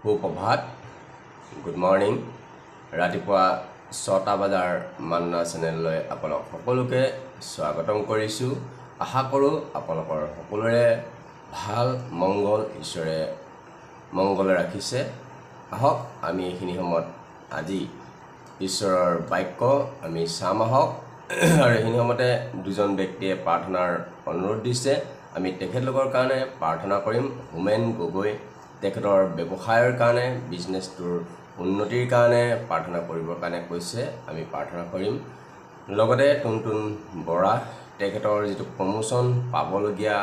সুপ্ৰভাত good morning ৰাতিপুৱা 6টা বজাৰ মান্না চেনেললৈ আপোনালোক সকলোকে স্বাগতম কৰিছোঁ। আশা কৰোঁ আপোনালোকৰ সকলোৰে ভাল মংগল ঈশ্বৰে মংগলে ৰাখিছে। আহক আমি এইখিনি সময়ত আজি ঈশ্বৰৰ বাক্য আমি চাম আহক। আৰু এইখিনি সময়তে দুজন ব্যক্তিয়ে প্ৰাৰ্থনাৰ অনুৰোধ দিছে। আমি তেখেতলোকৰ কাৰণে প্ৰাৰ্থনা কৰিম। হোমেন গগৈ তেখেতৰ ব্যৱসায়ৰ কাৰণে বিজনেছটোৰ উন্নতিৰ কাৰণে প্ৰাৰ্থনা কৰিবৰ কাৰণে কৈছে। আমি প্ৰাৰ্থনা কৰিম। লগতে টুনটুন বৰা তেখেতৰ যিটো প্ৰমোশ্যন পাবলগীয়া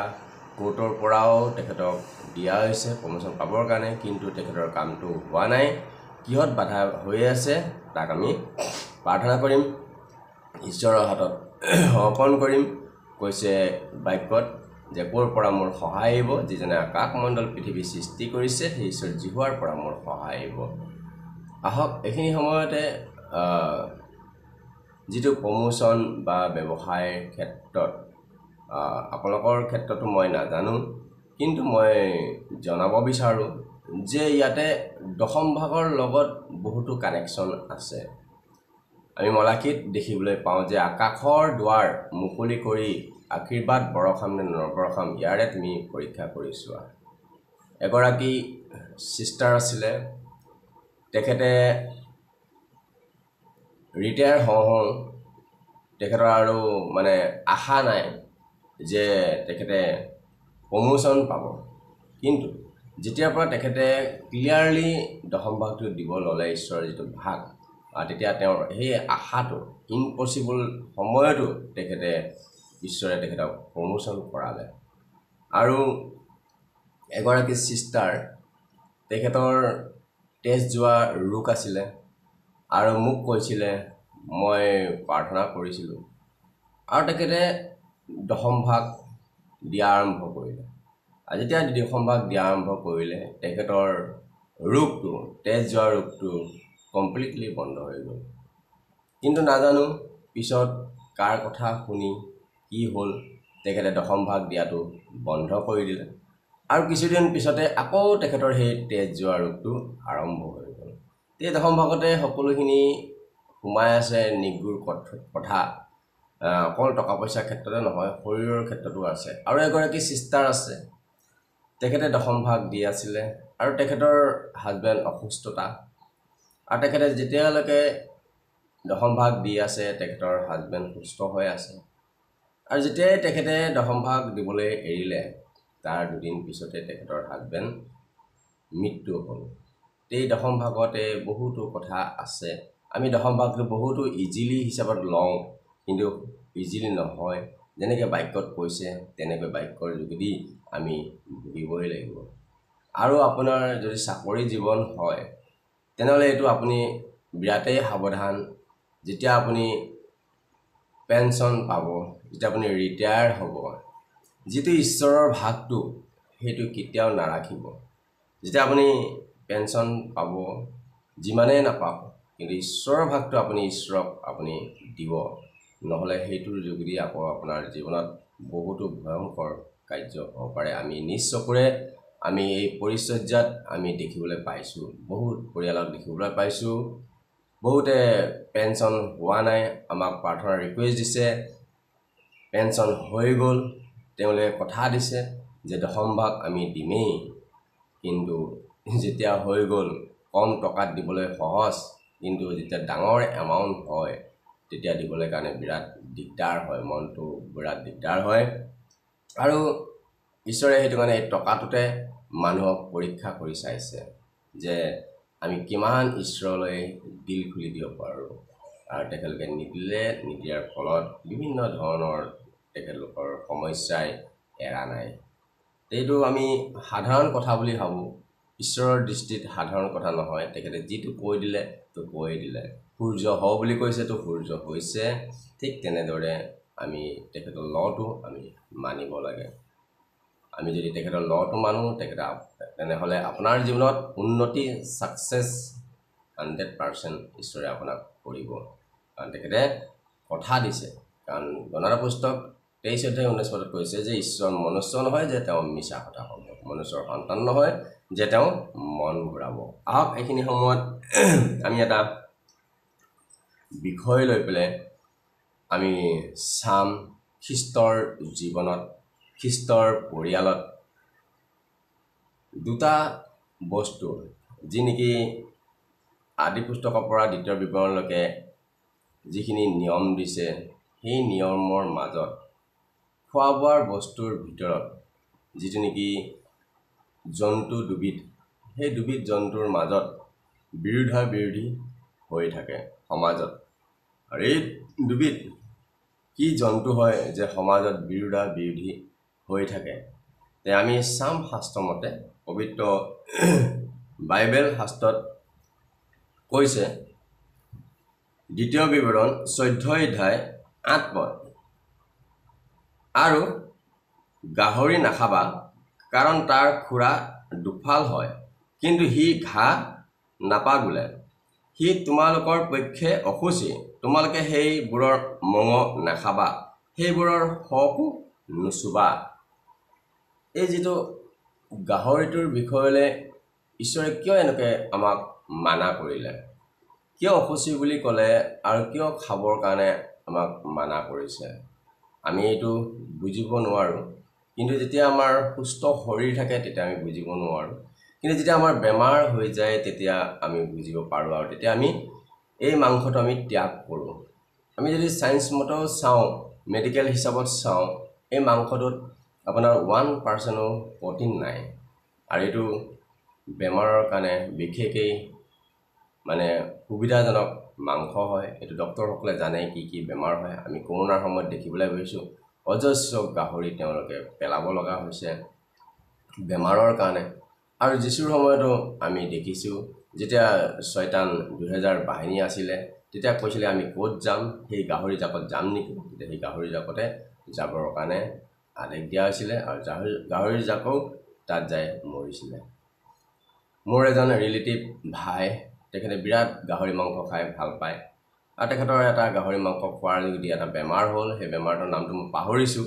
কোৰ্টৰ পৰাও তেখেতক দিয়া হৈছে প্ৰমোশ্যন পাবৰ কাৰণে, কিন্তু তেখেতৰ কামটো হোৱা নাই। কিহত বাধা হৈ আছে তাক আমি প্ৰাৰ্থনা কৰিম, ঈশ্বৰৰ হাতত অৰ্পণ কৰিম। কৈছে বাক্যত যে ক'ৰ পৰা মোৰ সহায় আহিব, যিজনে আকাশমণ্ডল পৃথিৱী সৃষ্টি কৰিছে সেই ঈশ্বৰ জিহুৱাৰ পৰা মোৰ সহায় আহিব। আহক এইখিনি সময়তে যিটো প্ৰমোশ্যন বা ব্যৱসায়ৰ ক্ষেত্ৰত আপোনালোকৰ ক্ষেত্ৰতো মই নাজানো, কিন্তু মই জনাব বিচাৰোঁ যে ইয়াতে দশম ভাগৰ লগত বহুতো কানেকশ্যন আছে। আমি মলাকীত দেখিবলৈ পাওঁ যে আকাশৰ দুৱাৰ মুকলি কৰি আশীৰ্বাদ বৰষাম নে নবৰষাম ইয়াৰে তুমি পৰীক্ষা কৰি চোৱা। এগৰাকী চিষ্টাৰ আছিলে, তেখেতে ৰিটায়াৰ হওঁ তেখেতৰ আৰু মানে আশা নাই যে তেখেতে প্ৰমোশ্যন পাব, কিন্তু যেতিয়াৰ পৰা তেখেতে ক্লিয়াৰলি দশম ভাগটো দিব ল'লে ঈশ্বৰৰ যিটো ভাগ, তেতিয়া তেওঁৰ সেই আশাটো ইম্পচিবল সময়তো তেখেতে ঈশ্বৰে তেখেতক প্ৰমোশ্যন কৰালে। আৰু এগৰাকী চিষ্টাৰ তেখেতৰ তেজ যোৱা ৰোগ আছিলে আৰু মোক কৈছিলে, মই প্ৰাৰ্থনা কৰিছিলোঁ আৰু তেখেতে দশম ভাগ দিয়া আৰম্ভ কৰিলে। আৰু যেতিয়া দশম ভাগ দিয়া আৰম্ভ কৰিলে তেখেতৰ ৰোগটো, তেজ যোৱা ৰোগটো কমপ্লিটলি বন্ধ হৈ গ'ল। কিন্তু নাজানো পিছত কাৰ কথা শুনি কি হ'ল, তেখেতে দশম ভাগ দিয়াটো বন্ধ কৰি দিলে। আৰু কিছুদিন পিছতে আকৌ তেখেতৰ সেই তেজ যোৱা ৰোগটো আৰম্ভ হৈ গ'ল। এই দশম ভাগতে সকলোখিনি সোমাই আছে নিগুৰ কথা। অকল টকা পইচাৰ ক্ষেত্ৰতে নহয়, শৰীৰৰ ক্ষেত্ৰতো আছে। আৰু এগৰাকী চিষ্টাৰ আছে, তেখেতে দশম ভাগ দি আছিলে আৰু তেখেতৰ হাজবেণ্ড অসুস্থতা, আৰু তেখেতে যেতিয়ালৈকে দশম ভাগ দি আছে তেখেতৰ হাজবেণ্ড সুস্থ হৈ আছে। আৰু যেতিয়াই তেখেতে দশম ভাগ দিবলৈ এৰিলে তাৰ দুদিন পিছতে তেখেতৰ হাজবেণ্ড মৃত্যু হ'ল। এই দশম ভাগতে বহুতো কথা আছে। আমি দশম ভাগটো বহুতো ইজিলি হিচাপত লওঁ, কিন্তু ইজিলি নহয়। যেনেকৈ বাক্যত কৈছে তেনেকৈ বাক্যৰ যোগেদি আমি ভুগিবই লাগিব। আৰু আপোনাৰ যদি চাকৰি জীৱন হয় তেনেহ'লে এইটো আপুনি বিৰাটেই সাৱধান। যেতিয়া আপুনি পেঞ্চন পাব, যেতিয়া আপুনি ৰিটায়াৰ হ'ব, যিটো ঈশ্বৰৰ ভাগটো সেইটো কেতিয়াও নাৰাখিব। যেতিয়া আপুনি পেঞ্চন পাব, যিমানেই নাপাওক, কিন্তু ঈশ্বৰৰ ভাগটো আপুনি ঈশ্বৰক আপুনি দিব, নহ'লে সেইটোৰ যোগেদি আকৌ আপোনাৰ জীৱনত বহুতো ভয়ংকৰ কাৰ্য হ'ব পাৰে। আমি নিজ চকুৰে আমি এই পৰিচৰ্যাত আমি দেখিবলৈ পাইছোঁ, বহুত পৰিয়ালক দেখিবলৈ পাইছোঁ। বহুতে পেঞ্চন হোৱা নাই, আমাক প্ৰাৰ্থনাৰ ৰিকুৱেষ্ট দিছে, পেঞ্চন হৈ গ'ল, তেওঁলোকে কথা দিছে যে দশম ভাগ আমি দিমেই, কিন্তু যেতিয়া হৈ গ'ল কম টকাত দিবলৈ সহজ, কিন্তু যেতিয়া ডাঙৰ এমাউণ্ট হয় তেতিয়া দিবলৈ কাৰণে বিৰাট দিগদাৰ হয়, মনটো বিৰাট দিগদাৰ হয়। আৰু ঈশ্বৰে সেইটো কাৰণে এই টকাটোতে মানুহক পৰীক্ষা কৰি চাইছে যে আমি কিমান ঈশ্বৰলৈ দিল খুলি দিব পাৰোঁ। আৰু তেখেতলোকে নিদিয়াৰ ফলত বিভিন্ন ধৰণৰ তেখেতলোকৰ সমস্যাই এৰা নাই। এইটো আমি সাধাৰণ কথা বুলি ভাবোঁ, ঈশ্বৰৰ দৃষ্টিত সাধাৰণ কথা নহয়। তেখেতে যিটো কৈ দিলে তো কৈয়ে দিলে। সূৰ্য হ বুলি কৈছে তো সূৰ্য হৈছে। ঠিক তেনেদৰে আমি তেখেতৰ লটো আমি মানিব লাগে। আমি যদি তেখেতৰ লটো মানো তেনেহ'লে আপোনাৰ জীৱনত উন্নতি, ছাকচেছ 100% ঈশ্বৰে আপোনাক কৰিব, কাৰণ তেখেতে কথা দিছে। কাৰণ জনাৰ পুস্তক 23 অধ্যায় 19 পদত কৈছে যে ঈশ্বৰ মনুষ্য নহয় যে তেওঁ মিছা কথা ক'ব, মনুষ্যৰ সন্তান নহয় যে তেওঁ মন ঘূৰাব। আহক এইখিনি সময়ত আমি এটা বিষয় লৈ পেলাই আমি চাম খ্ৰীষ্টৰ জীৱনত, খ্ৰীষ্টৰ পৰিয়ালত দুটা বস্তু যি নেকি আদি পুস্তকৰ পৰা দ্বিতীয় বিৱৰণলৈকে যিখিনি নিয়ম দিছে, সেই নিয়মৰ মাজত খোৱা বোৱাৰ বস্তুৰ ভিতৰত যিটো নেকি জন্তু দুবিধ, সেই দুবিধ জন্তুৰ মাজত বিৰোধী হৈ থাকে সমাজত। আৰু এই দুবিধ কি জন্তু হয় যে সমাজত বিৰোধী হৈ থাকে, তে আমি চাম শাস্ত্ৰ মতে। পবিত্ৰ বাইবেল শাস্ত্ৰত কৈছে দ্বিতীয় বিৱৰণ 14 অধ্যায় 8 পদ, আৰু গাহৰি নাখাবা কাৰণ তাৰ খুৰা দুফাল হয়, কিন্তু সি ঘাঁহ নাপাগোলে, সি তোমালোকৰ পক্ষে অসুচি, তোমালোকে সেইবোৰৰ মঙহ নাখাবা, সেইবোৰৰ শকো নুচুবা। এই যিটো গাহৰিটোৰ বিষয়লৈ ঈশ্বৰে কিয় এনেকৈ আমাক মানা কৰিলে, কিয় অসুচি বুলি ক'লে আৰু কিয় খাবৰ কাৰণে আমাক মানা কৰিছে, আমি এইটো বুজিব নোৱাৰোঁ। কিন্তু যেতিয়া আমাৰ সুস্থ শৰীৰ থাকে তেতিয়া আমি বুজিব নোৱাৰোঁ, কিন্তু যেতিয়া আমাৰ বেমাৰ হৈ যায় তেতিয়া আমি বুজিব পাৰোঁ, আৰু তেতিয়া আমি এই মাংসটো আমি ত্যাগ কৰোঁ। আমি যদি চায়েন্স মতেও চাওঁ, মেডিকেল হিচাপত চাওঁ, এই মাংসটোত আপোনাৰ 1% প্ৰটিন নাই, আৰু এইটো বেমাৰৰ কাৰণে বিশেষেই মানে সুবিধাজনক মাংস হয়। এইটো ডক্তৰসকলে জানে কি কি বেমাৰ হয়। আমি কৰোণাৰ সময়ত দেখিবলৈ পাইছোঁ অজস্ৰ গাহৰি তেওঁলোকে পেলাব লগা হৈছে বেমাৰৰ কাৰণে। আৰু যিছুৰ সময়তো আমি দেখিছোঁ যেতিয়া শয়তান 2000 বাহিনী আছিলে, তেতিয়া কৈছিলে আমি ক'ত যাম, সেই গাহৰি জাকত যাম নেকি, তেতিয়া সেই গাহৰি জাকতে যাবৰ কাৰণে আদেশ দিয়া হৈছিলে, আৰু গাহৰি জাকো তাত যাই মৰিছিলে। মোৰ এজন ৰিলেটিভ ভাই, তেখেতে বিৰাট গাহৰি মাংস খাই ভাল পায়, আৰু তেখেতৰ এটা গাহৰি মাংস খোৱাৰ যোগেদি এটা বেমাৰ হ'ল। সেই বেমাৰটোৰ নামটো মই পাহৰিছোঁ,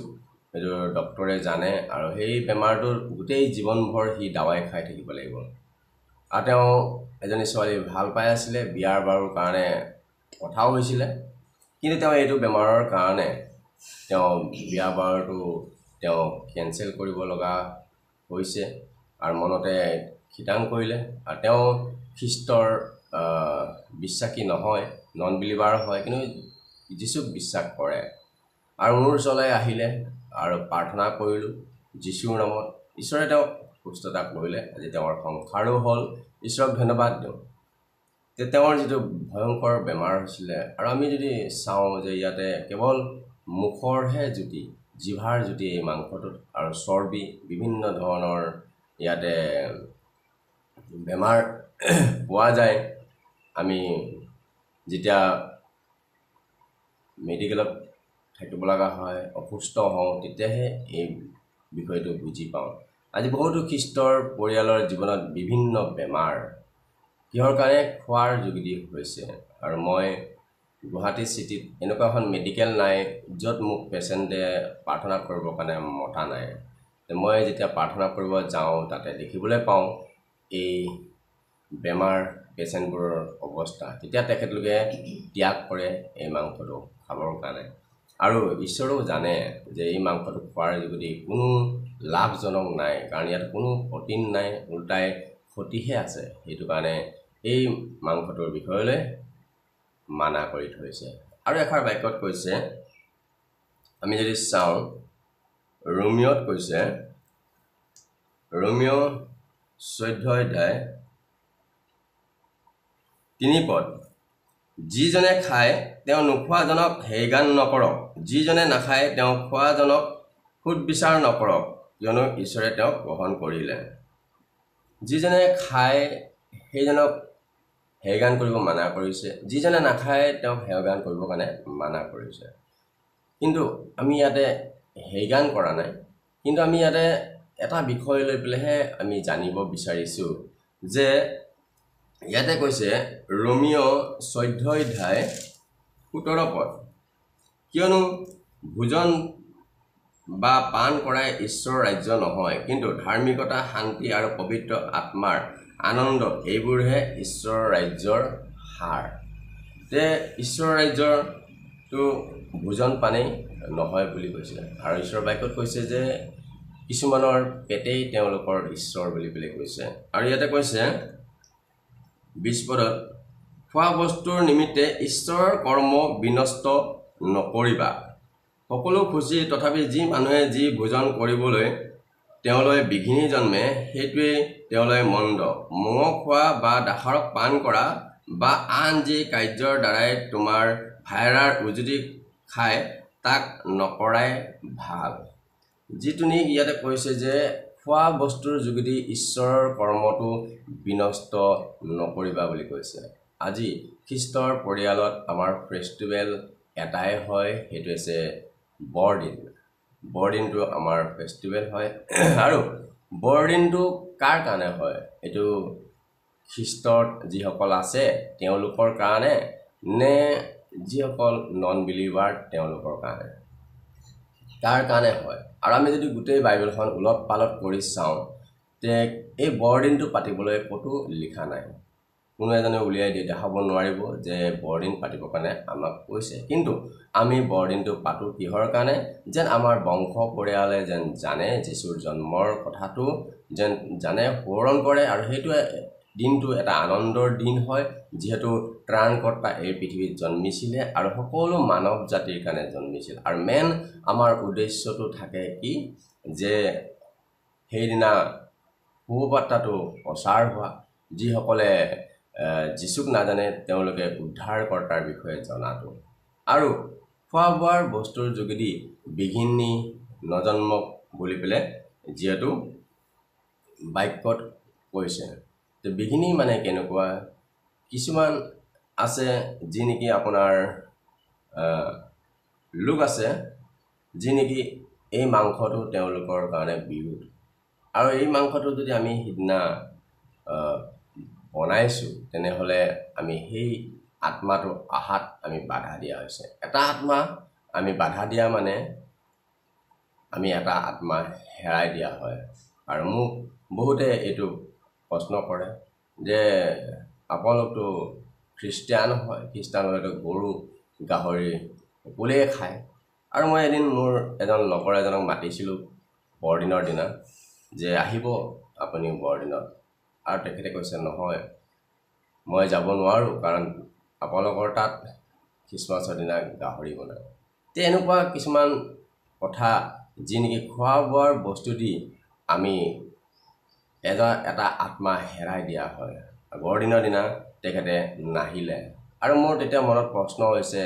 সেইটো ডক্তৰে জানে, আৰু সেই বেমাৰটোৰ গোটেই জীৱনভৰ সি দাৱাই খাই থাকিব লাগিব। আৰু তেওঁ এজনী ছোৱালী ভাল পাই আছিলে, বিয়াৰ বাৰুৰ কাৰণে কথাও হৈছিলে, কিন্তু তেওঁ এইটো বেমাৰৰ কাৰণে তেওঁ বিয়া বাৰটো তেওঁ কেঞ্চেল কৰিব লগা হৈছে, আৰু মনতে খিতাং কৰিলে। আৰু তেওঁ খ্ৰীষ্টৰ বিশ্বাসী নহয়, নন বিলিভাৰ হয়, কিন্তু যীশুক বিশ্বাস কৰে। আৰু মোৰ ওচৰলৈ আহিলে আৰু প্ৰাৰ্থনা কৰিলোঁ যীশুৰ নামত, ঈশ্বৰে তেওঁক সুস্থতা কৰিলে। আজি তেওঁৰ সংসাৰো হ'ল, ঈশ্বৰক ধন্যবাদ দিওঁ। তেওঁৰ যিটো ভয়ংকৰ বেমাৰ হৈছিলে, আৰু আমি যদি চাওঁ যে ইয়াতে কেৱল মুখৰহে জুতি, জিভাৰ জুতি এই মাংসটোত, আৰু চৰ্বি, বিভিন্ন ধৰণৰ ইয়াতে বেমাৰ পোৱা যায়। আমি যেতিয়া মেডিকেলত থাকিব লগা হয়, অসুস্থ হওঁ, তেতিয়াহে এই বিষয়টো বুজি পাওঁ। আজি বহুতো খ্ৰীষ্টৰ পৰিয়ালৰ জীৱনত বিভিন্ন বেমাৰ কিহৰ কাৰণে খোৱাৰ যোগেদি হৈছে। আৰু মই গুৱাহাটী চিটিত এনেকুৱা এখন মেডিকেল নাই য'ত মোক পেচেণ্টে প্ৰাৰ্থনা কৰিবৰ কাৰণে মতা নাই। মই যেতিয়া প্ৰাৰ্থনা কৰিব যাওঁ তাতে দেখিবলৈ পাওঁ এই বেমাৰ পেচেণ্টবোৰৰ অৱস্থা, তেতিয়া তেখেতলোকে ত্যাগ কৰে এই মাংসটো খাবৰ কাৰণে। আৰু ঈশ্বৰেও জানে যে এই মাংসটো খোৱাৰ যোগেদি কোনো লাভজনক নাই, কাৰণ ইয়াত কোনো প্ৰটিন নাই, উল্টাই ক্ষতিহে আছে। সেইটো কাৰণে এই মাংসটোৰ বিষয়লৈ মানা কৰি থৈছে। আৰু এষাৰ বাক্যত কৈছে, আমি যদি চাওঁ ৰোমিঅত কৈছে, ৰোমিঅ 14 অধ্যায় 3 পদ, যিজনে খায় তেওঁ নোখোৱাজনক হেয়গান নকৰক, যিজনে নাখায় তেওঁ খোৱাজনক সুদবিচাৰ নকৰক, কিয়নো ঈশ্বৰে তেওঁক গ্ৰহণ কৰিলে। যিজনে খায় সেইজনক হেয়গান কৰিব মানা কৰিছে, যিজনে নাখায় তেওঁক হেয়গান কৰিবৰ কাৰণে মানা কৰিছে। কিন্তু আমি ইয়াতে হেয়গান কৰা নাই, কিন্তু আমি ইয়াতে এটা বিষয় লৈ পেলাইহে আমি জানিব বিচাৰিছোঁ যে ইয়াতে কৈছে ৰোমিঅ 14 অধ্যায় 17 পদ, কিয়নো ভোজন বা পান কৰাই ঈশ্বৰৰ ৰাজ্য নহয়, কিন্তু ধাৰ্মিকতা, শান্তি আৰু পবিত্ৰ আত্মাৰ আনন্দ এইবোৰহে ঈশ্বৰৰ ৰাজ্যৰ সাৰ। তে ঈশ্বৰৰ ৰাজ্যৰটো ভোজন পানেই নহয় বুলি কৈছে। আৰু ঈশ্বৰৰ বাক্যত কৈছে যে কিছুমানৰ পেটেই তেওঁলোকৰ ঈশ্বৰ বুলি পেলাই কৈছে। আৰু ইয়াতে কৈছে 20 পদত, খোৱা বস্তুৰ নিমিত্তে ঈশ্বৰৰ কৰ্ম বিনষ্ট নকৰিবা। সকলো খুচি, তথাপি যি মানুহে যি ভোজন কৰিবলৈ তেওঁলৈ বিঘিনি জন্মে, সেইটোৱেই তেওঁলৈ মন্দ। মঙহ খোৱা বা দাসৰক পান কৰা বা আন যি কাৰ্যৰ দ্বাৰাই তোমাৰ ভাইৰাৰ উজুতি খাই, তাক নকৰাই ভাল। যিটো নি ইয়াতে কৈছে যে খোৱা বস্তুৰ যোগেদি ঈশ্বৰৰ কৰ্মটো বিনষ্ট নকৰিবা বুলি কৈছে। আজি খ্ৰীষ্টৰ পৰিয়ালত আমাৰ ফেষ্টিভেল এটাই হয়, সেইটো হৈছে বৰদিন। বৰদিনটো আমাৰ ফেষ্টিভেল হয়। আৰু বৰদিনটো কাৰ কাৰণে হয়? এইটো খ্ৰীষ্টত যিসকল আছে তেওঁলোকৰ কাৰণে নে যিসকল নন বিলিভাৰ তেওঁলোকৰ কাৰণে? তাৰ কাৰণে হয়। আৰু আমি যদি গোটেই বাইবেলখন উলট পালট কৰি চাওঁ, তে এই বৰদিনটো পাতিবলৈ ক'তো লিখা নাই। কোনো এজনে উলিয়াই দিয়ে দেখাব নোৱাৰিব যে বৰদিন পাতিবৰ কাৰণে আমাক কৈছে। কিন্তু আমি বৰদিনটো পাতোঁ কিহৰ কাৰণে? যেন আমাৰ বংশ পৰিয়ালে যেন জানে যীশুৰ জন্মৰ কথাটো, যেন জানে, সোঁৱৰণ কৰে। আৰু সেইটো দিনটো এটা আনন্দৰ দিন হয়, যিহেতু ত্ৰাণকৰ্তা এই পৃথিৱীত জন্মিছিলে আৰু সকলো মানৱ জাতিৰ কাৰণে জন্মিছিল। আৰু মেইন আমাৰ উদ্দেশ্যটো থাকে কি? যে সেইদিনা সুবাৰ্তাটো প্ৰচাৰ হোৱা, যিসকলে যীশুক নাজানে তেওঁলোকে উদ্ধাৰকৰ্তাৰ বিষয়ে জনাটো, আৰু খোৱা বোৱাৰ বস্তুৰ যোগেদি বিঘিনি নজন্মক বুলি পেলাই যিহেতু বাক্যত কৈছে। তো বিঘিনি মানে কেনেকুৱা? কিছুমান আছে যি নেকি আপোনাৰ লোক আছে যি নেকি এই মাংসটো তেওঁলোকৰ কাৰণে বিৰোধ। আৰু এই মাংসটো যদি আমি সিদিনা বনাইছোঁ, তেনেহ'লে আমি সেই আত্মাটো আহাত আমি বাধা দিয়া হৈছে। এটা আত্মা আমি বাধা দিয়া মানে আমি এটা আত্মা হেৰাই দিয়া হয়। আৰু মোক বহুতে এইটো প্ৰশ্ন কৰে যে আপোনালোকতো খ্ৰীষ্টিয়ান হয়, খ্ৰীষ্টান হ'লেতো গৰু গাহৰি সকলোৱে খায়। আৰু মই এদিন মোৰ এজন লগৰ এজনক মাতিছিলোঁ বৰদিনৰ দিনা যে আহিব আপুনি বৰদিনত। আৰু তেখেতে কৈছে নহয়, মই যাব নোৱাৰোঁ, কাৰণ আপোনালোকৰ তাত খ্ৰীষ্টমাছৰ দিনা গাহৰি বনায়। তে এনেকুৱা কিছুমান কথা যি নেকি খোৱা বোৱাৰ বস্তু দি আমি এটা আত্মা হেৰাই দিয়া হয়। বৰদিনৰ দিনা তেখেতে নাহিলে। আৰু মোৰ তেতিয়া মনত প্ৰশ্ন হৈছে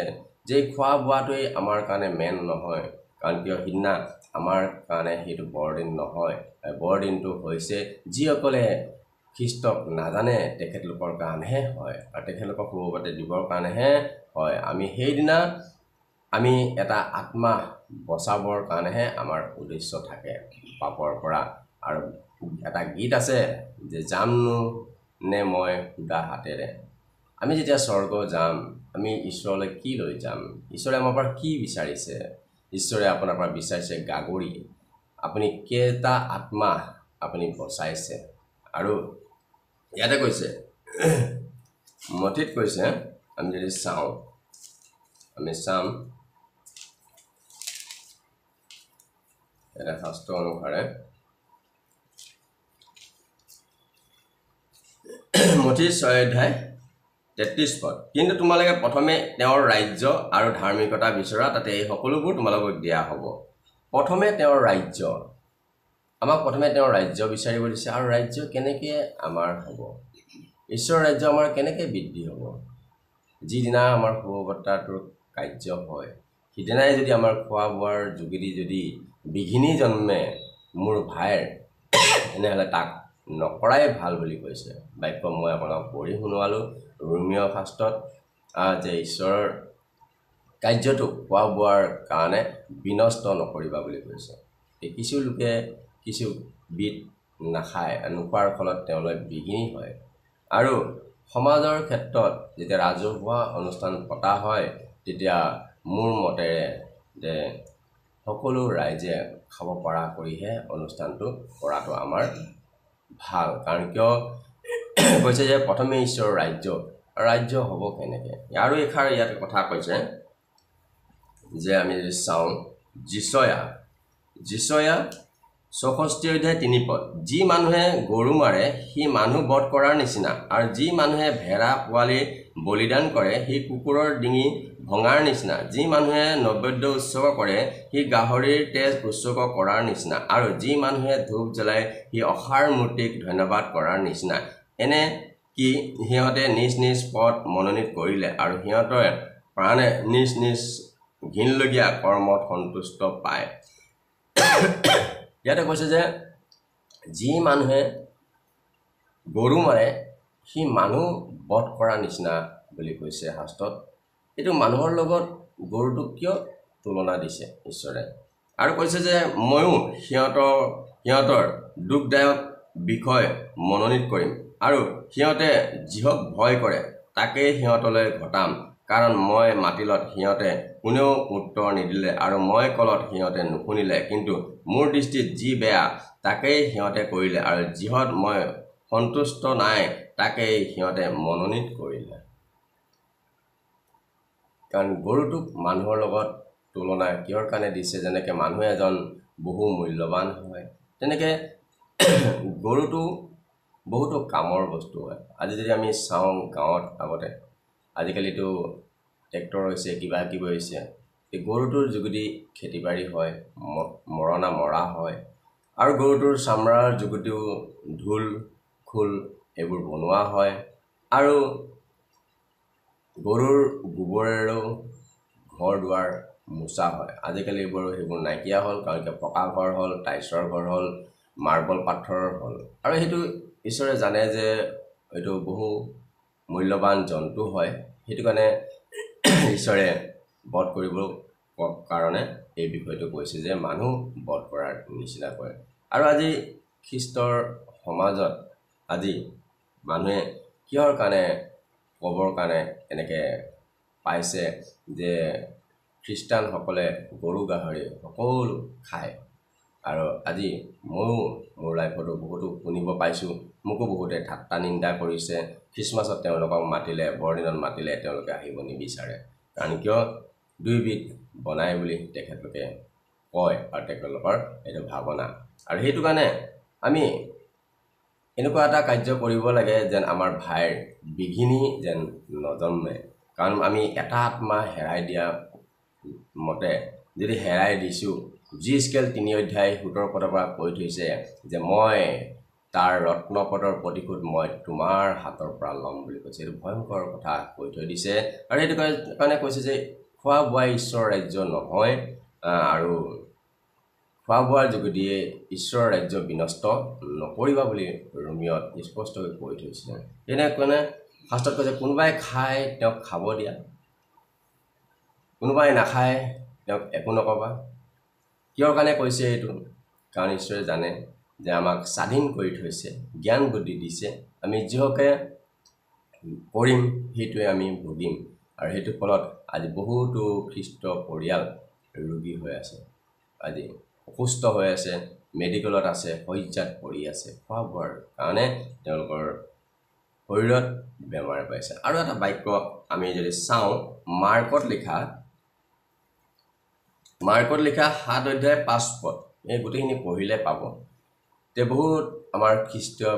যে খোৱা বোৱাটোৱেই আমাৰ কাৰণে মেইন নহয়, কাৰণ কিয় সিদিনা আমাৰ কাৰণে সেইটো বৰদিন নহয়। বৰদিনটো হৈছে যিসকলে খ্ৰীষ্টক নাজানে তেখেতলোকৰ কাৰণেহে হয়, আৰু তেখেতলোকক সুবাৰ্তা দিবৰ কাৰণেহে হয়। আমি সেইদিনা আমি এটা আত্মা বচাবৰ কাৰণেহে আমাৰ উদ্দেশ্য থাকে পাপৰ পৰা। আৰু এটা গীত আছে যে যামনো নে মই সুদা হাতেৰে। আমি যেতিয়া স্বৰ্গ যাম, আমি ঈশ্বৰলৈ কি লৈ যাম? ঈশ্বৰে আমাৰ পৰা কি বিচাৰিছে? ঈশ্বৰে আপোনাৰ পৰা বিচাৰিছে গাগৰি। আপুনি কেইটা আত্মা আপুনি বচাইছে? আৰু ইয়াতে কৈছে মথিত কৈছে, আমি যদি চাওঁ, আমি চাম এটা শাস্ত্ৰ অনুসাৰে মথি 6 অধ্যায় 33 পদ, কিন্তু তোমালোকে প্ৰথমে তেওঁৰ ৰাজ্য আৰু ধাৰ্মিকতা বিচৰা, তাতে এই সকলোবোৰ তোমালোকক দিয়া হ'ব। প্ৰথমে তেওঁৰ ৰাজ্য, আমাক প্ৰথমে তেওঁৰ ৰাজ্য বিচাৰিব দিছে। আৰু ৰাজ্য কেনেকৈ আমাৰ হ'ব? ঈশ্বৰৰ ৰাজ্য আমাৰ কেনেকৈ বৃদ্ধি হ'ব? যিদিনা আমাৰ সুবাৰ্তাটোৰ কাৰ্য হয়, সিদিনাই যদি আমাৰ খোৱা বোৱাৰ যোগেদি যদি বিঘিনি জন্মে মোৰ ভাইৰ, তেনেহ'লে তাক নকৰাই ভাল বুলি কৈছে বাক্য। মই আপোনাক পঢ়ি শুনোৱালোঁ ৰোমীয় শাস্ত্ৰত যে ঈশ্বৰৰ কাৰ্যটো খোৱা বোৱাৰ কাৰণে বিনষ্ট নকৰিবা বুলি কৈছে। কিছু লোকে কিছু বিধ নাখায়, নোখোৱাৰ ফলত তেওঁলোক বিঘিনি হয়। আৰু সমাজৰ ক্ষেত্ৰত যেতিয়া ৰাজহুৱা অনুষ্ঠান পতা হয়, তেতিয়া মোৰ মতেৰে যে সকলো ৰাইজে খাব পৰা কৰিহে অনুষ্ঠানটো কৰাটো আমাৰ ভাল কাৰণ কিয় কৈছে যে প্ৰথমে ঈশ্বৰৰ ৰাজ্য হ'ব কেনেকৈ আৰু এষাৰ ইয়াত কথা কৈছে যে আমি যদি চাওঁ যিচয়া 64 অধ্যায় 3 পদ যি মানুহে গৰু মাৰে সি মানুহ বধ কৰাৰ নিচিনা আৰু যি মানুহে ভেড়া পোৱালি বলিদান কৰে সি কুকুৰৰ ডিঙি ভঙাৰ নিচিনা যি মানুহে নৈবেদ্য উৎসৰ্গ কৰে সি গাহৰিৰ তেজ উৎসৰ্গ কৰাৰ নিচিনা আৰু যি মানুহে ধূপ জ্বলায় সি অসাৰ মূৰ্তিক ধন্যবাদ কৰাৰ নিচিনা এনে কি সিহঁতে নিজ নিজ পদ মনোনীত কৰিলে আৰু সিহঁতৰ প্ৰাণে নিজ নিজ ঘিনলগীয়া কৰ্মত সন্তুষ্ট পায় ইয়াতে কৈছে যে যি মানুহে গৰু মাৰে সি মানুহ বধ কৰাৰ নিচিনা বুলি কৈছে শাস্ত্ৰত এইটো মানুহৰ লগত গৰুটোক কিয় তুলনা দিছে ঈশ্বৰে আৰু কৈছে যে ময়ো সিহঁতৰ দুখদায়ক বিষয় মনোনীত কৰিম আৰু সিহঁতে যিহক ভয় কৰে তাকেই সিহঁতলৈ ঘটাম কাৰণ মই মাতিলত সিহঁতে কোনেও উত্তৰ নিদিলে আৰু মই কলত সিহঁতে নুশুনিলে কিন্তু মোৰ দৃষ্টিত যি বেয়া তাকেই সিহঁতে কৰিলে আৰু যিহত মই সন্তুষ্ট নাই তাকেই সিহঁতে মনোনীত কৰিলে কাৰণ গৰুটোক মানুহৰ লগত তুলনা কিহৰ কাৰণে দিছে যেনেকৈ মানুহ এজন বহু মূল্যৱান হয় তেনেকৈ গৰুটো বহুতো কামৰ বস্তু হয় আজি যদি আমি চাওঁ গাঁৱত আগতে আজিকালিতো ট্ৰেক্টৰ হৈছে কিবা কিবি হৈছে এই গৰুটোৰ যোগেদি খেতি বাৰী হয় মৰণা মৰা হয় আৰু গৰুটোৰ চামৰাৰ যোগেদিও ঢোল খোল এইবোৰ বনোৱা হয় আৰু গৰুৰ গোবৰেৰেও ঘৰ দুৱাৰ মোচা হয় আজিকালি সেইবোৰ নাইকিয়া হ'ল কাৰণ পকা ঘৰ হ'ল টাইলছৰ ঘৰ হ'ল মাৰ্বল পাথৰৰ হ'ল আৰু সেইটো ঈশ্বৰে জানে যে এইটো বহু মূল্যৱান জন্তু হয় সেইটো কাৰণে ঈশ্বৰে বধ কৰিব কাৰণে এই বিষয়টো কৈছে যে মানুহ বধ কৰাৰ নিচিনা কৰে আৰু আজি খ্ৰীষ্টৰ সমাজত আজি মানুহে কিহৰ কাৰণে ক'বৰ কাৰণে এনেকৈ পাইছে যে খ্ৰীষ্টানসকলে গৰু গাহৰি সকলো খায় আৰু আজি ময়ো মোৰ লাইফতো বহুতো শুনিব পাইছোঁ মোকো বহুতে ঠাট্টা নিন্দা কৰিছে খ্ৰীষ্টমাছত তেওঁলোকক মাতিলে বৰদিনত মাতিলে তেওঁলোকে আহিব নিবিচাৰে কাৰণ কিয় দুইবিধ বনাই বুলি তেখেতলোকে কয় আৰু তেখেতলোকৰ এইটো ভাৱনা আৰু সেইটো কাৰণে আমি এনেকুৱা এটা কাৰ্য কৰিব লাগে যেন আমাৰ ভাইৰ বিঘিনি যেন নজন্মে কাৰণ আমি এটা আত্মা হেৰাই দিয়া মতে যদি হেৰাই দিছোঁ যি স্কেল 3 অধ্যায় 17 পদৰ পৰা কৈ থৈছে যে মই তাৰ ৰত্নপদৰ প্ৰতিশোধ মই তোমাৰ হাতৰ পৰা ল'ম বুলি কৈছে এইটো ভয়ংকৰ কথা কৈ থৈ দিছে আৰু সেইটো কাৰণে কৈছে যে খোৱা বোৱা ঈশ্বৰ ৰাজ্য নহয় আৰু খোৱা বোৱাৰ যোগেদিয়ে ঈশ্বৰৰ ৰাজ্য বিনষ্ট নকৰিবা বুলি ৰোমিয়ত স্পষ্টকৈ কৈ থৈছে তেনেকৈ শাস্ত্ৰত কৈছে কোনোবাই খায় তেওঁক খাব দিয়া কোনোবাই নাখায় তেওঁক একো নকবা কিহৰ কাৰণে কৈছে এইটো কাৰণ ঈশ্বৰে জানে যে আমাক স্বাধীন কৰি থৈছে জ্ঞান বুদ্ধি দিছে আমি যিহকে কৰিম সেইটোৱে আমি ভুগিম আৰু সেইটো ফলত আজি বহুতো খ্ৰীষ্ট পৰিয়াল ৰোগী হৈ আছে আজি অসুস্থ হৈ আছে মেডিকেলত আছে শয্যাত পৰি আছে খোৱা বোৱাৰ কাৰণে তেওঁলোকৰ শৰীৰত বেমাৰ পাইছে আৰু এটা বাক্য আমি যদি চাওঁ মাৰ্কত লিখা 7 অধ্যায় 5 পদ এই গোটেইখিনি পঢ়িলে পাব তে বহুত আমাৰ খ্ৰীষ্টীয়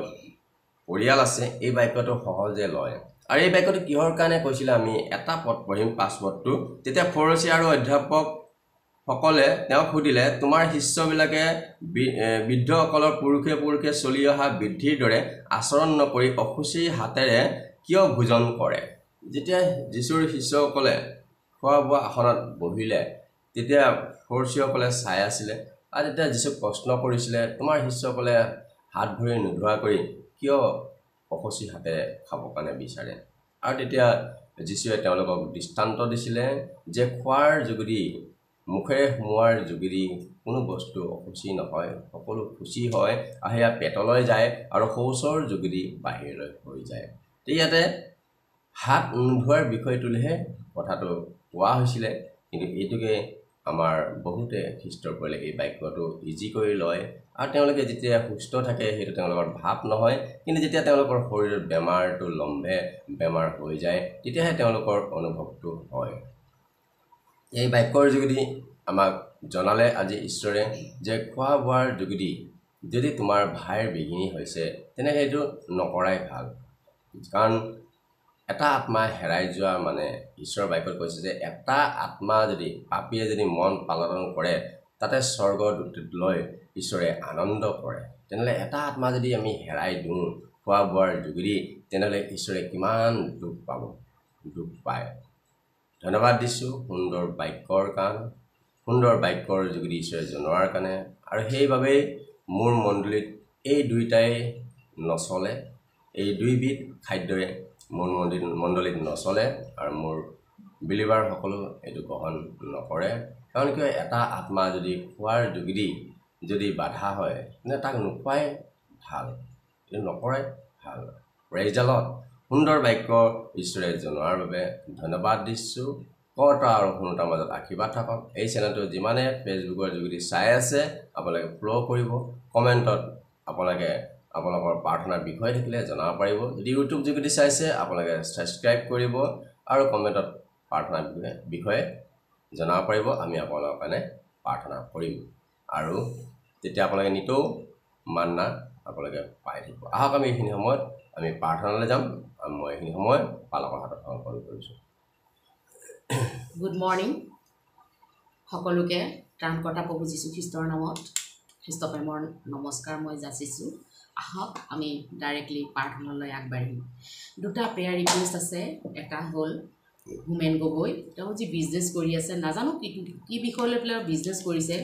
পৰিয়াল আছে এই বাক্যটো সহজে লয় আৰু এই বাক্যটো কিহৰ কাৰণে কৈছিলে আমি এটা পদ পঢ়িম 5 পদটো তেতিয়া ফৰিচী আৰু অধ্যাপক সকলে তেওঁক সুধিলে তোমাৰ শিষ্যবিলাকে বৃদ্ধসকলৰ পুৰুষে চলি অহা বৃদ্ধিৰ দৰে আচৰণ নকৰি অসুচি হাতেৰে কিয় ভোজন কৰে যেতিয়া যীশুৰ শিষ্যসকলে খোৱা বোৱা আসনত বহিলে তেতিয়া ফৰিচীসকলে চাই আছিলে আৰু তেতিয়া যীশুক প্ৰশ্ন কৰিছিলে তোমাৰ শিষ্যসকলে হাত ভৰি নোধোৱা কৰি কিয় অসুচি হাতেৰে খাব কাৰণে বিচাৰে আৰু তেতিয়া যীশুৱে তেওঁলোকক দৃষ্টান্ত দিছিলে যে খোৱাৰ যোগেদি মুখেৰে সোমোৱাৰ যোগেদি কোনো বস্তু অসুচি নহয় সকলো খুচি হয় আৰু সেয়া পেটলৈ যায় আৰু শৌচৰ যোগেদি বাহিৰলৈ হৈ যায় ইয়াতে হাত নোধোৱাৰ বিষয়টোলৈহে কথাটো কোৱা হৈছিলে কিন্তু এইটোকে আমাৰ বহুতে খ্ৰীষ্টৰ পৰিলে এই বাক্যটো ইজি কৰি লয় আৰু তেওঁলোকে যেতিয়া সুস্থ থাকে সেইটো তেওঁলোকৰ ভাৱ নহয় কিন্তু যেতিয়া তেওঁলোকৰ শৰীৰত বেমাৰটো লম্ভে বেমাৰ হৈ যায় তেতিয়াহে তেওঁলোকৰ অনুভৱটো হয় এই বাক্যৰ যোগেদি আমাক জনালে আজি ঈশ্বৰে যে খোৱা বোৱাৰ যোগেদি যদি তোমাৰ ভাইৰ বিঘিনি হৈছে তেনেকৈ এইটো নকৰাই ভাল কাৰণ এটা আত্মা হেৰাই যোৱা মানে ঈশ্বৰৰ বাক্যত কৈছে যে এটা আত্মা যদি পাপীয়ে যদি মন পালন কৰে তাতে স্বৰ্গদূত লৈ ঈশ্বৰে আনন্দ কৰে তেনেহ'লে এটা আত্মা যদি আমি হেৰাই দিওঁ খোৱা বোৱাৰ যোগেদি তেনেহ'লে ঈশ্বৰে কিমান দুখ পাব দুখ পায় ধন্যবাদ দিছোঁ সুন্দৰ বাক্যৰ কাৰণে সুন্দৰ বাক্যৰ যোগেদি ঈশ্বৰে জনোৱাৰ কাৰণে আৰু সেইবাবেই মোৰ মণ্ডলীত এই দুইটাই নচলে এই দুইবিধ খাদ্যই মোৰ মণ্ডলীত নচলে আৰু মোৰ বিলিভাৰসকলো এইটো গ্ৰহণ নকৰে কাৰণ কিয় এটা আত্মা যদি খোৱাৰ যোগেদি যদি বাধা হয় তেনে তাক নোখোৱাই ভাল এইটো নকৰাই ভাল প্ৰেইজ দ্য লৰ্ড সুন্দৰ বাক্য ঈশ্বৰে জনোৱাৰ বাবে ধন্যবাদ দিছোঁ কৰ্তা আৰু শুনোতাৰ মাজত আশীৰ্বাদ থাকক এই চেনেলটো যিমানে ফেচবুকৰ যোগেদি চাই আছে আপোনালোকে ফ'ল' কৰিব কমেণ্টত আপোনালোকে আপোনালোকৰ প্ৰাৰ্থনাৰ বিষয় থাকিলে জনাব পাৰিব যদি ইউটিউব যোগেদি চাইছে আপোনালোকে ছাবস্ক্ৰাইব কৰিব আৰু কমেণ্টত প্ৰাৰ্থনাৰ বিষয়ে জনাব পাৰিব আমি আপোনালোকৰ কাৰণে প্ৰাৰ্থনা কৰিম আৰু তেতিয়া আপোনালোকে নিতৌ মান্না আপোনালোকে পাই থাকিব আহক আমি এইখিনি সময়ত আমি প্ৰাৰ্থনালৈ যাম আৰু মই এইখিনি সময় পালকৰ হাতত সমৰ্পণ কৰিছোঁ গুড মৰ্নিং সকলোকে ত্ৰাণকৰ্তা প্ৰভু যীশু খ্ৰীষ্টৰ নামত খ্ৰীষ্টপ্ৰেমৰ নমস্কাৰ মই যাচিছোঁ আহক আমি ডাইৰেক্টলি প্ৰাৰ্থনালৈ আগবাঢ়িম দুটা প্ৰেয়াৰ ৰিকুৱেষ্ট আছে এটা হ'ল হোমেন গগৈ তেওঁ যি বিজনেছ কৰি আছে নাজানো কি বিষয় লৈ পেলাই বিজনেছ কৰিছে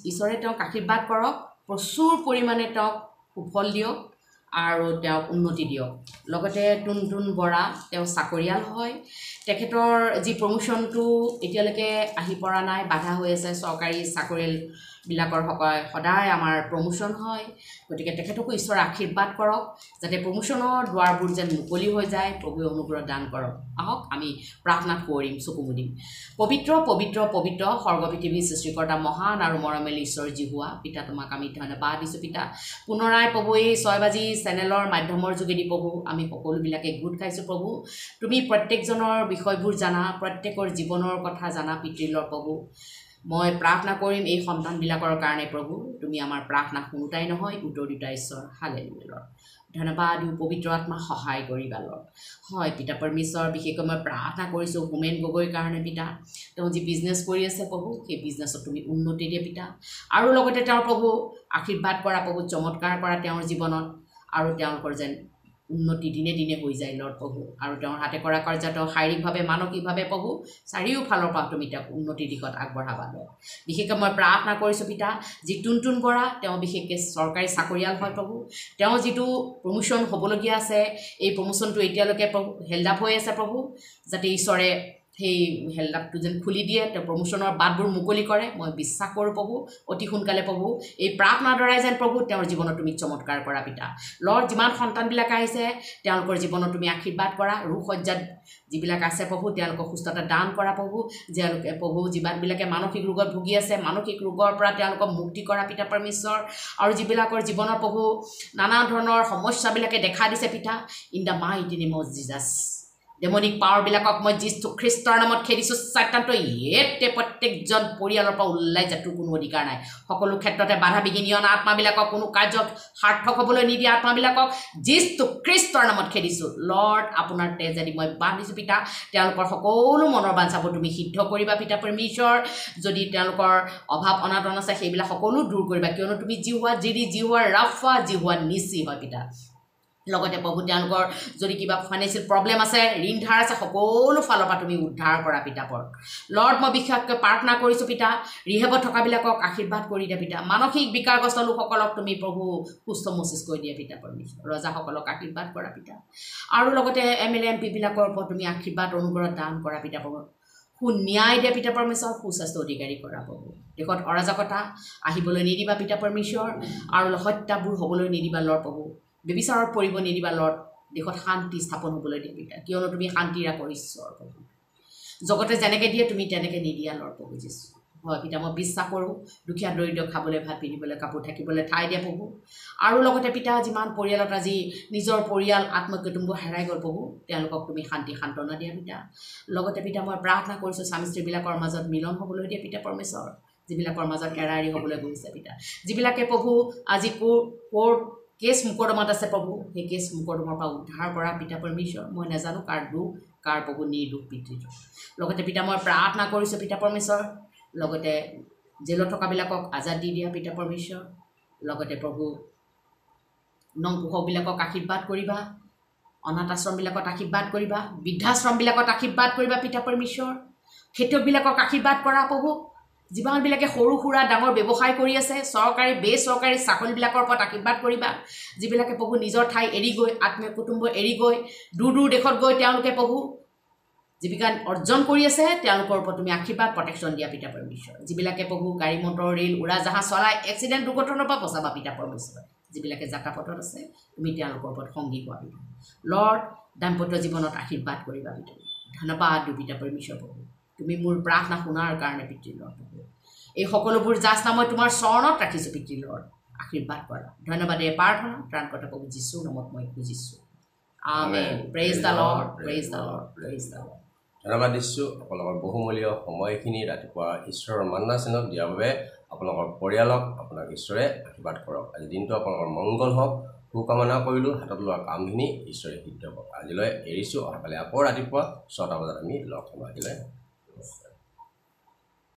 ঈশ্বৰে তেওঁক আশীৰ্বাদ কৰক প্ৰচুৰ পৰিমাণে তেওঁক সুফল দিয়ক আৰু তেওঁক উন্নতি দিয়ক লগতে টুনটুন বৰা তেওঁ চাকৰিয়াল হয় তেখেতৰ যি প্ৰমোশ্যনটো এতিয়ালৈকে আহি পৰা নাই বাধা হৈ আছে চৰকাৰী চাকৰিয়ালবিলাকৰ সদায় আমাৰ প্ৰমোশ্যন হয় গতিকে তেখেতকো ঈশ্বৰে আশীৰ্বাদ কৰক যাতে প্ৰমোশ্যনৰ দুৱাৰবোৰ যেন মুকলি হৈ যায় প্ৰভুৱে অনুগ্ৰহ দান কৰক আহক আমি প্ৰাৰ্থনাত কৰিম চকু মুদিম পবিত্ৰ পবিত্ৰ পবিত্ৰ সৰ্ব পৃথিৱীৰ সৃষ্টিকৰ্তা মহান আৰু মৰমেলী ঈশ্বৰ জিহুৱা পিতা তোমাক আমি ধন্যবাদ দিছোঁ পিতা পুনৰাই প্ৰভু এই 6 বাজি চেনেলৰ মাধ্যমৰ যোগেদি প্ৰভু আমি সকলোবিলাকে গোট খাইছোঁ প্ৰভু তুমি প্ৰত্যেকজনৰ বিষয়বোৰ জানা প্ৰত্যেকৰ জীৱনৰ কথা জানা পিতৃলৰ প্ৰভু মই প্ৰাৰ্থনা কৰিম এই সন্তানবিলাকৰ কাৰণে প্ৰভু তুমি আমাৰ প্ৰাৰ্থনা শুনোতাই নহয় উত্তৰ দিতা ঈশ্বৰ হালেলুয়া ধন্যবাদ পবিত্ৰ আত্মা সহায় কৰিবা লৰ্ড হয় পিতা পৰমেশ্বৰ বিশেষকৈ মই প্ৰাৰ্থনা কৰিছোঁ হোমেন গগৈৰ কাৰণে পিতা তেওঁ যি বিজনেছ কৰি আছে প্ৰভু সেই বিজনেছত তুমি উন্নতি দিয়া পিতা আৰু লগতে তেওঁৰ প্ৰভু আশীৰ্বাদ কৰা প্ৰভু চমৎকাৰ কৰা তেওঁৰ জীৱনত আৰু তেওঁলোকৰ যেন উন্নতি দিনে দিনে হৈ যায় লৰ্ড প্ৰভু আৰু তেওঁৰ হাতে কৰা কাৰ্যত শাৰীৰিকভাৱে মানসিকভাৱে প্ৰভু চাৰিওফালৰ পৰা তুমি তেওঁক উন্নতিৰ দিশত আগবঢ়াবা লৰ্ড বিশেষকৈ মই প্ৰাৰ্থনা কৰিছোঁ পিতা যি টুনটুন বৰা তেওঁ বিশেষকৈ চৰকাৰী চাকৰিয়াল হয় প্ৰভু তেওঁ যিটো প্ৰমোশ্যন হ'বলগীয়া আছে এই প্ৰমোশ্যনটো এতিয়ালৈকে প্ৰভু হেল্ড আপ হৈ আছে প্ৰভু যাতে ঈশ্বৰে সেই হেল্ডআপটো যেন খুলি দিয়ে তেওঁ প্ৰমোশ্যনৰ বাটবোৰ মুকলি কৰে মই বিশ্বাস কৰোঁ প্ৰভু অতি সোনকালে প্ৰভু এই প্ৰাৰ্থনাৰ দ্বাৰাই যেন প্ৰভু তেওঁৰ জীৱনত তুমি চমৎকাৰ কৰা পিতা লৰ্ড যিমান সন্তানবিলাক আহিছে তেওঁলোকৰ জীৱনত তুমি আশীৰ্বাদ কৰা ৰোগসজ্জাত যিবিলাক আছে প্ৰভু তেওঁলোকক সুস্থতা দান কৰা প্ৰভু তেওঁলোকে প্ৰভু যিবিলাকে মানসিক ৰোগত ভুগি আছে মানসিক ৰোগৰ পৰা তেওঁলোকক মুক্তি কৰা পিতা পৰমেশ্বৰ আৰু যিবিলাকৰ জীৱনৰ প্ৰভু নানা ধৰণৰ সমস্যাবিলাকে দেখা দিছে পিতা in the mighty name of Jesus demonic পাৱাৰবিলাকক মই যীশু খ্ৰীষ্টৰ নামত খেদিছোঁ চাইতানটো ইয়াতে প্ৰত্যেকজন পৰিয়ালৰ পৰা ওলাই যাটোৰ কোনো অধিকাৰ নাই সকলো ক্ষেত্ৰতে বাধা বিঘিনি অনা আত্মাবিলাকক কোনো কাৰ্যত সাৰ্থক হ'বলৈ নিদিয়া আত্মাবিলাকক যীশু খ্ৰীষ্টৰ নামত খেদিছোঁ লৰ্ড আপোনাৰ তেজেদি মই বান্ধিছোঁ পিতা তেওঁলোকৰ সকলো মনৰ বাঞ্ছাবোৰ তুমি সিদ্ধ কৰিবা পিতা পৰমেশ্বৰ যদি তেওঁলোকৰ অভাৱ অনাটন আছে সেইবিলাক সকলো দূৰ কৰিবা কিয়নো তুমি জিহুৱা জিৰি জিহুৱা ৰাফা জিহুৱা নিচি হয় পিতা লগতে প্ৰভু তেওঁলোকৰ যদি কিবা ফাইনেন্সিয়েল প্ৰব্লেম আছে ঋণ ধাৰ আছে সকলো ফালৰ পৰা তুমি উদ্ধাৰ কৰা পিতাপৰ লৰ্ড মই বিশেষকৈ প্ৰাৰ্থনা কৰিছোঁ পিতা ৰিহেবত থকাবিলাকক আশীৰ্বাদ কৰি দিয়া পিতা মানসিক বিকাৰগ্ৰস্ত লোকসকলক তুমি প্ৰভু সুস্থ মচিছ কৰি দিয়া পিতা পৰমেশ্বৰ ৰজাসকলক আশীৰ্বাদ কৰা পিতা আৰু লগতে MLA MP-বিলাকৰ ওপৰত তুমি আশীৰ্বাদ অনুগ্ৰহ দান কৰা পিতা প্ৰভু ন্যায় দিয়া পিতা পৰমেশ্বৰ সুস্বাস্থ্য অধিকাৰী কৰা প্ৰভু দেশত অৰাজকতা আহিবলৈ নিদিবা পিতা পৰমেশ্বৰ আৰু হত্যাবোৰ হ'বলৈ নিদিবা লৰ্ড প্ৰভু বিবিচাৰত পৰিব নিদিবা লৰ্ড দেশত শান্তি স্থাপন হ'বলৈ দিয়া পিতা কিয়নো তুমি শান্তিৰ ঈশ্বৰ প্ৰভু জগতে যেনেকৈ দিয়ে তুমি তেনেকৈ নিদিয়া লৰ্ড প্ৰভু যীশু হয় পিতা মই বিশ্বাস কৰোঁ দুখীয়া দৰিদ্ৰ খাবলৈ ভাত পিন্ধিবলৈ কাপোৰ থাকিবলৈ ঠাই দিয়া প্ৰভু আৰু লগতে পিতা যিমান পৰিয়ালত আজি নিজৰ পৰিয়াল আত্মকুটুম্ব হেৰাই গ'ল প্ৰভু তেওঁলোকক তুমি শান্তি সান্তনা দিয়া পিতা লগতে পিতা মই প্ৰাৰ্থনা কৰিছোঁ স্বামী স্ত্ৰীবিলাকৰ মাজত মিলন হ'বলৈ দিয়া পিতা পৰমেশ্বৰ যিবিলাকৰ মাজত এৰা এৰি হ'বলৈ গৈছে পিতা যিবিলাকে প্ৰভু আজি কোৰ্ট কেছ মোকৰ্দমাত আছে প্ৰভু সেই কেছ মোকৰ্দমাৰ পৰা উদ্ধাৰ কৰা পিতা পৰমেশ্বৰ মই নাজানো কাৰ দুখ কাৰ প্ৰভু নিৰ্দোষ পিতৃ লগতে পিতা মই প্ৰাৰ্থনা কৰিছোঁ পিতা পৰমেশ্বৰ লগতে জেলত থকাবিলাকক আজাদ দি দিয়া পিতা পৰমেশ্বৰ লগতে প্ৰভু নংপোষকবিলাকক আশীৰ্বাদ কৰিবা অনাথ আশ্ৰমবিলাকত আশীৰ্বাদ কৰিবা বৃদ্ধাশ্ৰমবিলাকত আশীৰ্বাদ কৰিবা পিতা পৰমেশ্বৰ খেতিয়কবিলাকক আশীৰ্বাদ কৰা প্ৰভু যিমানবিলাকে সৰু সুৰা ডাঙৰ ব্যৱসায় কৰি আছে চৰকাৰী বেচৰকাৰী চাকৰিবিলাকৰ ওপৰত আশীৰ্বাদ কৰিবা যিবিলাকে প্ৰভু নিজৰ ঠাই এৰি গৈ আত্মীয় কুটুম্ব এৰি গৈ দূৰ দূৰ দেশত গৈ তেওঁলোকে প্ৰভু জীৱিকা অৰ্জন কৰি আছে তেওঁলোকৰ ওপৰত তুমি আশীৰ্বাদ প্ৰটেকশ্যন দিয়া পিতা পৰমেশ্বৰ যিবিলাকে প্ৰভু গাড়ী মটৰ ৰেল উৰাজাহাজ চলাই এক্সিডেণ্ট দুৰ্ঘটনাৰ পৰা বচাবা পিতা পৰমেশ্বৰ যিবিলাকে যাত্ৰাপথত আছে তুমি তেওঁলোকৰ ওপৰত সংগী হোৱা পিতা লৰ্ড দাম্পত্য জীৱনত আশীৰ্বাদ কৰিবা পিতা ধন্যবাদ দিওঁ পিতা পৰমেশ্বৰ প্ৰভু তুমি মোৰ প্ৰাৰ্থনা শুনাৰ কাৰণে পিতৃ লৰ্ড প্ৰভু এই সকলোবোৰ যাচনা মই তোমাৰ চৰণত ৰাখিছোঁ পিতৃ লৰ্ড আশীৰ্বাদ কৰা ধন্যবাদেৰে প্ৰাৰ্থনা ত্ৰাণকৰ্তা প্ৰভু যীশুৰ নামত মই খুজিছোঁ amen praise the lord praise the lord praise the lord ধন্যবাদ দিছোঁ আপোনালোকৰ বহুমূলীয় সময়খিনি ৰাতিপুৱা ঈশ্বৰৰ মান্না চেনেলক দিয়াৰ বাবে আপোনালোকৰ পৰিয়ালক আপোনাক ঈশ্বৰে আশীৰ্বাদ কৰক আজি দিনটো আপোনালোকৰ মংগল হওক শুভকামনা কৰিলোঁ হাতত লোৱা কামখিনি ঈশ্বৰে সিদ্ধ কৰক আজিলৈ এৰিছোঁ অহাকালি আকৌ ৰাতিপুৱা 6টা বজাত আমি লগ হ'ম আজিলৈ